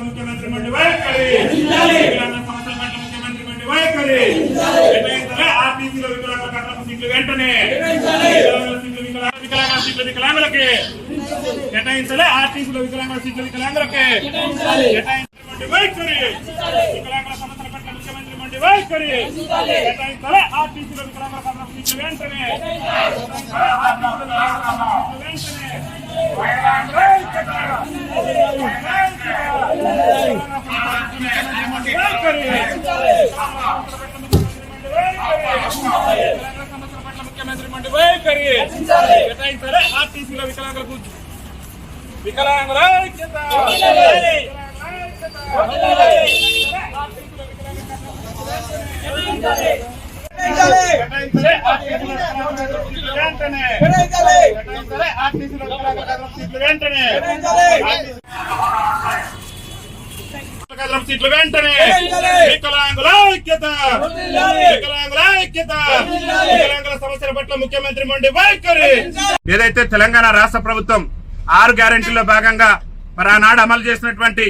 ముఖ్యమంత్రి మండి వైఖరి ముఖ్యమంత్రి మండి వైఖరి ఆర్టీసీలో వికలాంగుల కట్టడం సీట్లు వెంటనే వికలాంగులకి కేటాయించాలి. ఆర్టీసీలో వికలాంగుల సీట్లు వికలాంగులకి కేటాయించమండి వైఖరి వికలాంగుల సమస్యల పట్ల ముఖ్యమంత్రి మండి వైఖరి కేటాయించాలి. ఆర్టీసీలో వికలాంగుల కట్టడం సీట్లు వెంటనే ముఖ్యమంత్రి మండి వైఖరి కేటాయించాలి. ఆర్టీసీలో వికలాంగులకు వికలాంగుల ఐక్యత సీట్లు వెంటనే వికలాంగుల ఐక్యత వికలాంగుల ఐక్యత వికలాంగుల సమస్యల పట్ల ముఖ్యమంత్రి మండి వైఖరి. ఏదైతే తెలంగాణ రాష్ట్ర ప్రభుత్వం 6 గ్యారెంటీల్లో భాగంగా మరి ఆనాడు అమలు చేసినటువంటి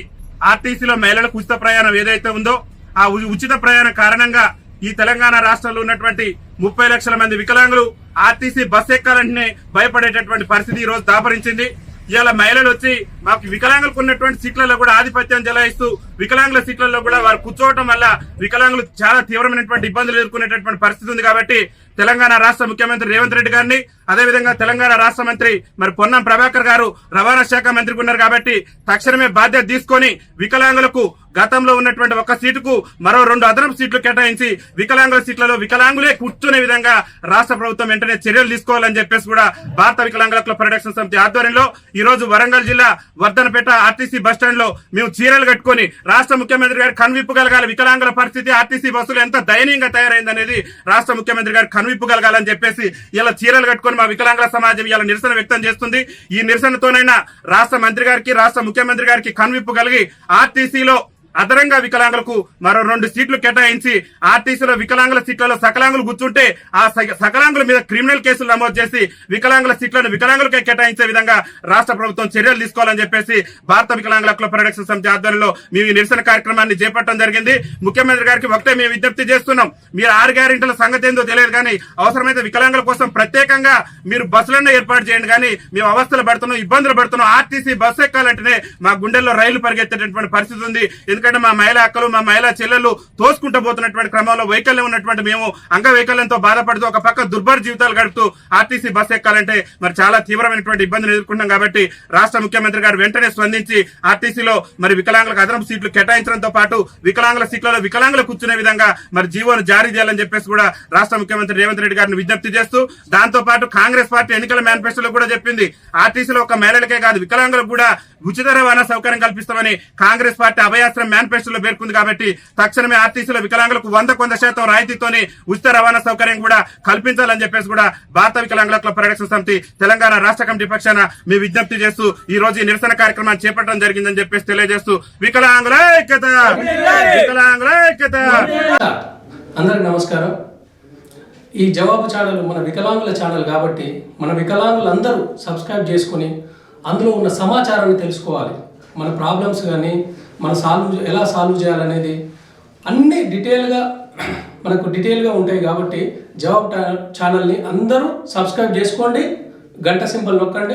ఆర్టీసీలో మహిళలకు ఉచిత ప్రయాణం ఏదైతే ఉందో ఆ ఉచిత ప్రయాణం కారణంగా ఈ తెలంగాణ రాష్ట్రంలో ఉన్నటువంటి 30 లక్షల మంది వికలాంగులు ఆర్టీసీ బస్ ఎక్కాలంటే భయపడేటటువంటి పరిస్థితి ఈ రోజు దాపరించింది. ఇవాళ మహిళలు వచ్చి మాకు వికలాంగులకు ఉన్నటువంటి సీట్లలో కూడా ఆధిపత్యం చెలాయిస్తూ వికలాంగుల సీట్లలో కూడా వారు కూర్చోవటం వల్ల వికలాంగులు చాలా తీవ్రమైనటువంటి ఇబ్బందులు ఎదుర్కొనేటటువంటి పరిస్థితి ఉంది. కాబట్టి తెలంగాణ రాష్ట్ర ముఖ్యమంత్రి రేవంత్ రెడ్డి గారిని అదేవిధంగా తెలంగాణ రాష్ట్ర మంత్రి మరి పొన్నం ప్రభాకర్ గారు రవాణా శాఖ మంత్రికి ఉన్నారు కాబట్టి తక్షణమే బాధ్యత తీసుకొని వికలాంగులకు గతంలో ఉన్నటువంటి ఒక సీటుకు మరో 2 అదనపు సీట్లు కేటాయించి వికలాంగుల సీట్లలో వికలాంగులే కూర్చునే విధంగా రాష్ట్ర ప్రభుత్వం వెంటనే చర్యలు తీసుకోవాలని చెప్పేసి కూడా భారత వికలాంగుల క్లబ్ ప్రొటెక్షన్ సమితి ఆధ్వర్యంలో ఈ రోజు వరంగల్ జిల్లా వర్ధనపేట ఆర్టీసీ బస్టాండ్ లో మేము చీరలు కట్టుకుని రాష్ట్ర ముఖ్యమంత్రి గారు కనువిప్పు కలగాలి. వికలాంగుల పరిస్థితి ఆర్టీసీ బస్సులు ఎంత దయనీయంగా తయారైందనేది రాష్ట్ర ముఖ్యమంత్రి గారు కనువిప్పు కలగాలని చెప్పేసి ఇలా చీరలు కట్టుకుని మా వికలాంగుల సమాజం ఇలా నిరసన వ్యక్తం చేస్తుంది. ఈ నిరసనతోనైనా రాష్ట్ర మంత్రి గారికి రాష్ట్ర ముఖ్యమంత్రి గారికి కనువిప్పు కలిగి ఆర్టీసీలో అదనంగా వికలాంగులకు మరో 2 సీట్లు కేటాయించి ఆర్టీసీలో వికలాంగుల సీట్లలో సకలాంగులు కూర్చుంటే ఆ సకలాంగుల మీద క్రిమినల్ కేసులు నమోదు చేసి వికలాంగుల సీట్లను వికలాంగులకే కేటాయించే విధంగా రాష్ట్ర ప్రభుత్వం చర్యలు తీసుకోవాలని చెప్పేసి భారత వికలాంగుల క్లబ్ ప్రొటెక్షన్ సమితి ఆధ్వర్యంలో మేము ఈ నిరసన కార్యక్రమాన్ని చేపట్టడం జరిగింది. ముఖ్యమంత్రి గారికి ఒకటే మేము విజ్ఞప్తి చేస్తున్నాం, మీరు 6 గ్యారెంటీల సంగతి ఏందో తెలియదు కానీ అవసరమైతే వికలాంగుల కోసం ప్రత్యేకంగా మీరు బస్సులను ఏర్పాటు చేయండి. కానీ మేము అవస్థలు పడుతున్నాం, ఇబ్బందులు పడుతున్నాం. ఆర్టీసీ బస్సు ఎక్కాలంటేనే మా గుండెల్లో రైలు పరిగెత్తేటటువంటి పరిస్థితి ఉంది. ఎందుకంటే మా మహిళా అక్కలు మా మహిళా చెల్లెళ్ళు తోసుకుంటూ పోతున్నటువంటి క్రమంలో వైకల్యం ఉన్నటువంటి మేము అంగవైకల్యంతో బాధపడుతూ ఒక పక్క దుర్భర జీవితాలు గడుపుతూ ఆర్టీసీ బస్సు ఎక్కాలంటే మరి చాలా తీవ్రమైనటువంటి ఇబ్బందులు ఎదుర్కొంటాం. కాబట్టి రాష్ట్ర ముఖ్యమంత్రి గారు వెంటనే స్పందించి ఆర్టీసీలో మరి వికలాంగులకు అదనపు సీట్లు కేటాయించడంతో పాటు వికలాంగుల సీట్లలో వికలాంగులు కూర్చునే విధంగా మరి జీవోను జారీ చేయాలని చెప్పేసి కూడా రాష్ట్ర ముఖ్యమంత్రి రేవంత్ రెడ్డి గారిని విజ్ఞప్తి చేస్తూ దాంతో పాటు కాంగ్రెస్ పార్టీ ఎన్నికల మేనిఫెస్టోలో కూడా చెప్పింది ఆర్టీసీలో ఒక మహిళలకే కాదు వికలాంగులకు కూడా ఉచిత రవాణా సౌకర్యం కల్పిస్తామని కాంగ్రెస్ పార్టీ అభయాస్త్రం మేనిఫెస్టోలో పేర్కొంది. కాబట్టి తక్షణమే ఆర్టీసీలో వికలాంగులకు 100% రాయితీతోనే ఉచిత రవాణా సౌకర్యం కూడా కల్పించాలని చెప్పేసి కూడా భారత వికలాంగుల క్లబ్ ప్రొటెక్షన్ సమితి తెలంగాణ రాష్ట్ర కమిటీ పక్షాన మేము విజ్ఞప్తి చేస్తూ ఈ రోజు ఈ నిరసన కార్యక్రమాన్ని చేపట్టడం జరిగిందని చెప్పేసి తెలియజేస్తూ వికలాంగుల ఐక్యత వికలాంగుల ఐక్యత. అందరికి నమస్కారం. ఈ జవాబు ఛానల్ మన వికలాంగుల ఛానల్ కాబట్టి మన వికలాంగులందరూ సబ్స్క్రైబ్ చేసుకుని అందులో ఉన్న సమాచారాన్ని తెలుసుకోవాలి. మన ప్రాబ్లమ్స్ కానీ మన ఎలా సాల్వ్ చేయాలనేది అన్ని డీటెయిల్గా ఉంటాయి. కాబట్టి జవాబు ఛానల్ని అందరూ సబ్స్క్రైబ్ చేసుకోండి, గంట సింబల్ నొక్కండి.